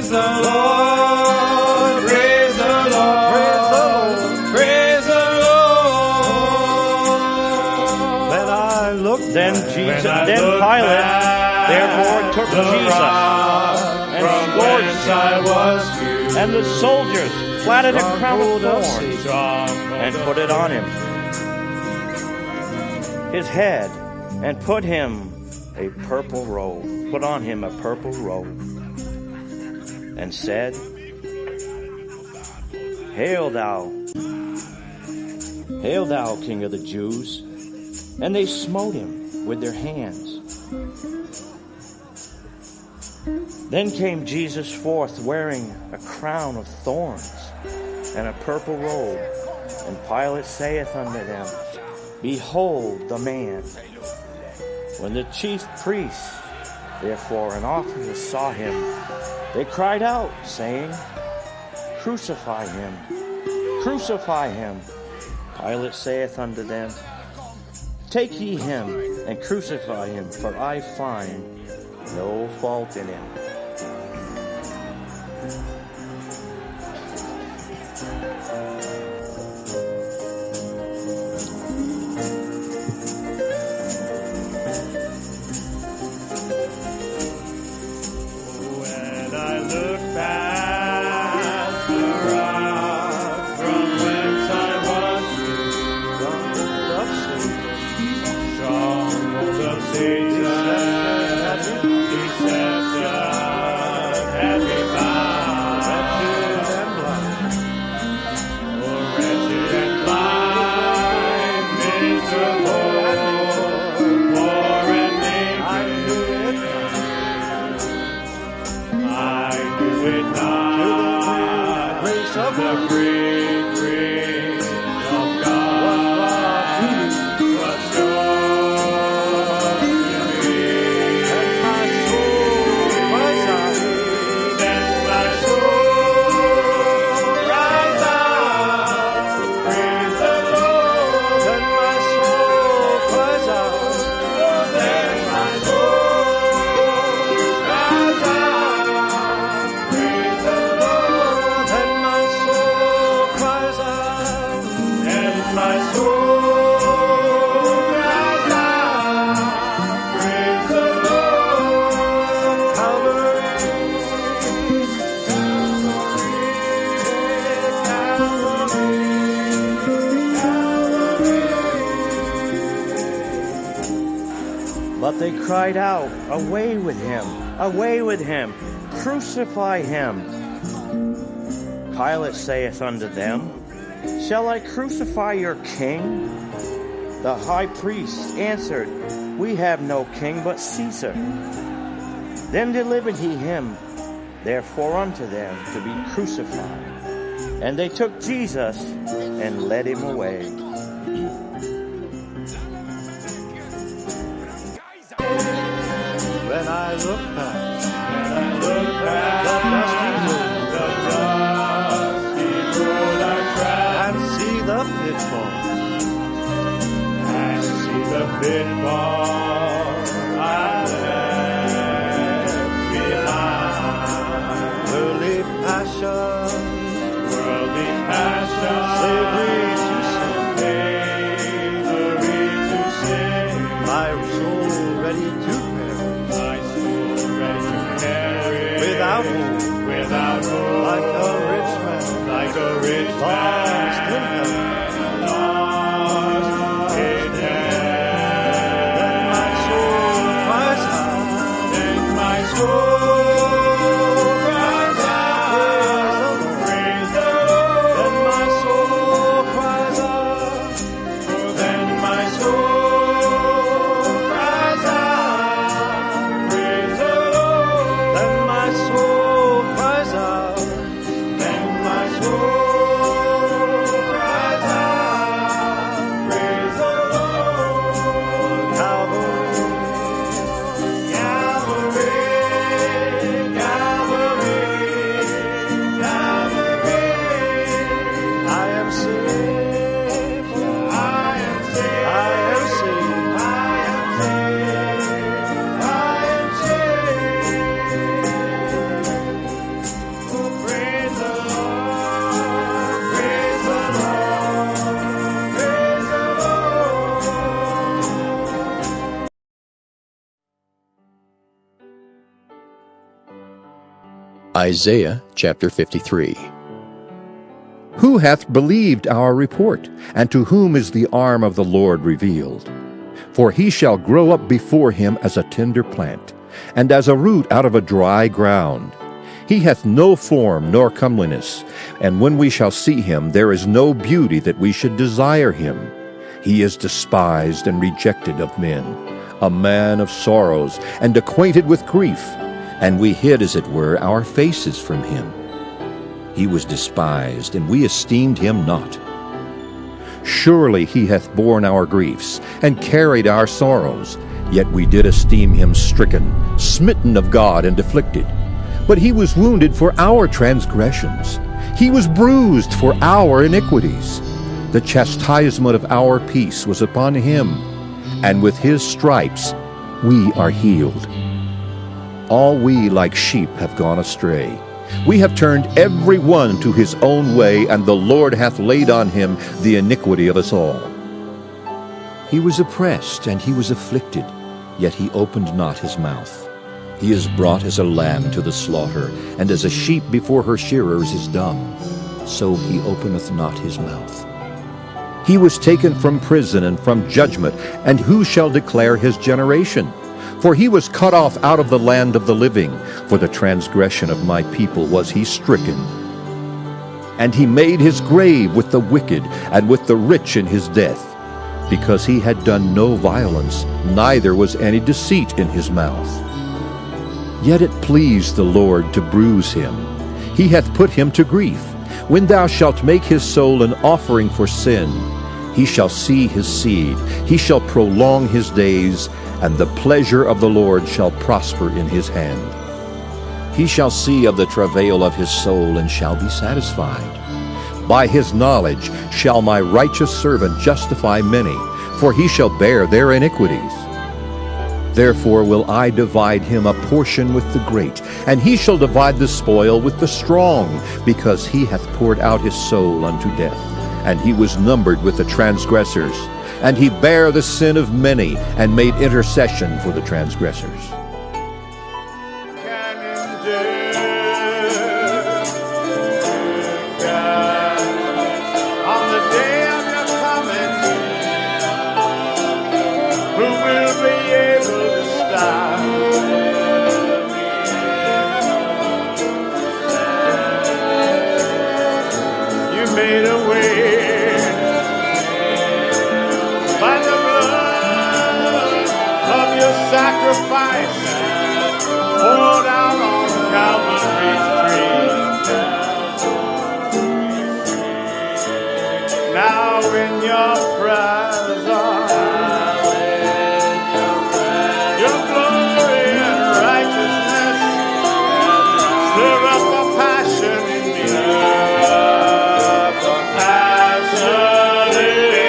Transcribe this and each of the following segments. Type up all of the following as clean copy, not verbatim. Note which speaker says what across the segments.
Speaker 1: Praise the Lord, praise the Lord, praise the Lord.
Speaker 2: Then I looked.
Speaker 3: Then Pilate therefore took Jesus and scourged him. And the soldiers platted a crown of thorns and put it on him, his head, and put on him a purple robe, and said, Hail thou, King of the Jews! And they smote him with their hands. Then came Jesus forth wearing a crown of thorns and a purple robe. And Pilate saith unto them, Behold the man. When the chief priests, therefore, and officers saw him, they cried out, saying, Crucify him, crucify him. Pilate saith unto them, Take ye him, and crucify him, for I find no fault in him.
Speaker 1: When I look past the rock from whence I was stronghold of Satan, deception had me bound, wretched and blind, miserable, poor and naked. I knew it not, the great grace of God was shown to me. And my soul cries out, praise the Lord. And my soul cries out, then my soul cries out, praise the Lord. And my soul cries out, and my soul cries out, praise the Lord. Calvary,
Speaker 3: But they cried out, Away with him, crucify him. Pilate saith unto them, Shall I crucify your king? The high priest answered, We have no king but Caesar. Then delivered he him therefore unto them to be crucified. And they took Jesus and led him away.
Speaker 2: When I look back,
Speaker 1: The dusty road I travel,
Speaker 2: and see the pitfalls,
Speaker 1: and see the pitfall I left behind.
Speaker 2: worldly passion, slavery to sin, my soul ready to perish.
Speaker 4: Isaiah chapter 53.
Speaker 5: Who hath believed our report, and to whom is the arm of the Lord revealed? For he shall grow up before him as a tender plant, and as a root out of a dry ground. He hath no form nor comeliness, and when we shall see him, there is no beauty that we should desire him. He is despised and rejected of men, a man of sorrows, and acquainted with grief, and we hid, as it were, our faces from him. He was despised, and we esteemed him not. Surely he hath borne our griefs, and carried our sorrows. Yet we did esteem him stricken, smitten of God, and afflicted. But he was wounded for our transgressions. He was bruised for our iniquities. The chastisement of our peace was upon him, and with his stripes we are healed. All we like sheep have gone astray. We have turned every one to his own way, and the Lord hath laid on him the iniquity of us all. He was oppressed, and he was afflicted, yet he opened not his mouth. He is brought as a lamb to the slaughter, and as a sheep before her shearers is dumb, so he openeth not his mouth. He was taken from prison and from judgment, and who shall declare his generation? For he was cut off out of the land of the living. For the transgression of my people was he stricken. And he made his grave with the wicked, and with the rich in his death, because he had done no violence, neither was any deceit in his mouth. Yet it pleased the Lord to bruise him. He hath put him to grief. When thou shalt make his soul an offering for sin, he shall see his seed, he shall prolong his days, and the pleasure of the Lord shall prosper in his hand. He shall see of the travail of his soul, and shall be satisfied. By his knowledge shall my righteous servant justify many, for he shall bear their iniquities. Therefore will I divide him a portion with the great, and he shall divide the spoil with the strong, because he hath poured out his soul unto death, and he was numbered with the transgressors. And he bare the sin of many, and made intercession for the transgressors.
Speaker 1: On the day of your coming, who will be able to stop? You made a way. Sacrifice poured out on Calvary's tree. Now in your presence, your glory and righteousness stir up a passion in me. A passion in me.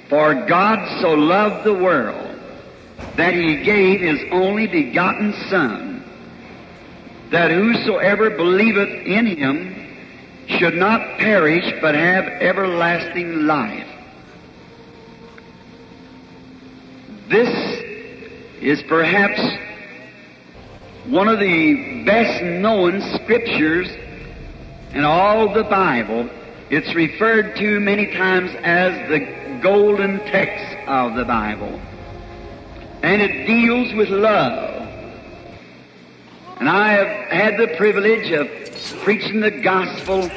Speaker 6: For God so loved the world that he gave his only begotten Son, that whosoever believeth in him should not perish but have everlasting life. This is perhaps one of the best known scriptures in all the Bible. It's referred to many times as the golden text of the Bible. And it deals with love. And I have had the privilege of preaching the gospel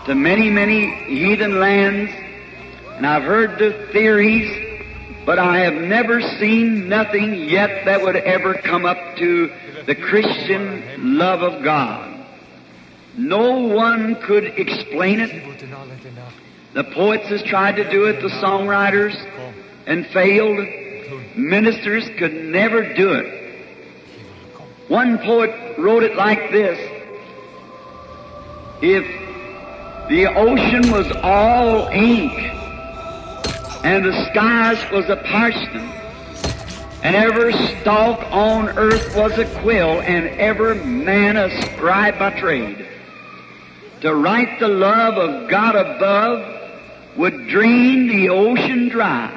Speaker 6: to many, many heathen lands and I've heard the theories, but I have never seen nothing yet that would ever come up to the Christian love of God. No one could explain it. The poets has tried to do it, the songwriters, and failed. Ministers could never do it. One poet wrote it like this: if the ocean was all ink, and the skies was a parchment, and every stalk on earth was a quill, and every man a scribe by trade, to write the love of God above would drain the ocean dry,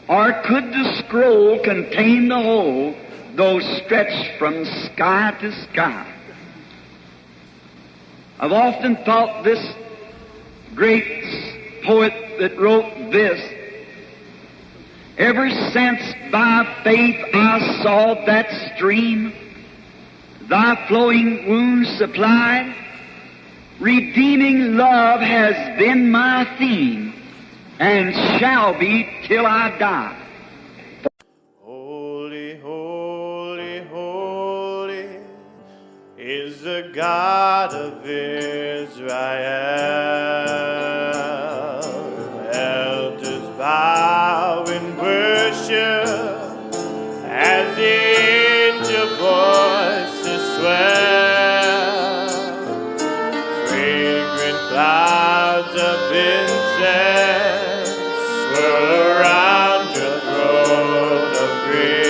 Speaker 6: or could the scroll contain the whole, though stretched from sky to sky? I've often thought this great poet that wrote this, ever since by faith I saw that stream, thy flowing wounds supplied, redeeming love has been my theme, and shall be till I die.
Speaker 1: Holy, holy, holy is the God of Israel. Elders bow in worship as the angel voices swell. Fragrant clouds of incense swirl around your throne of grace.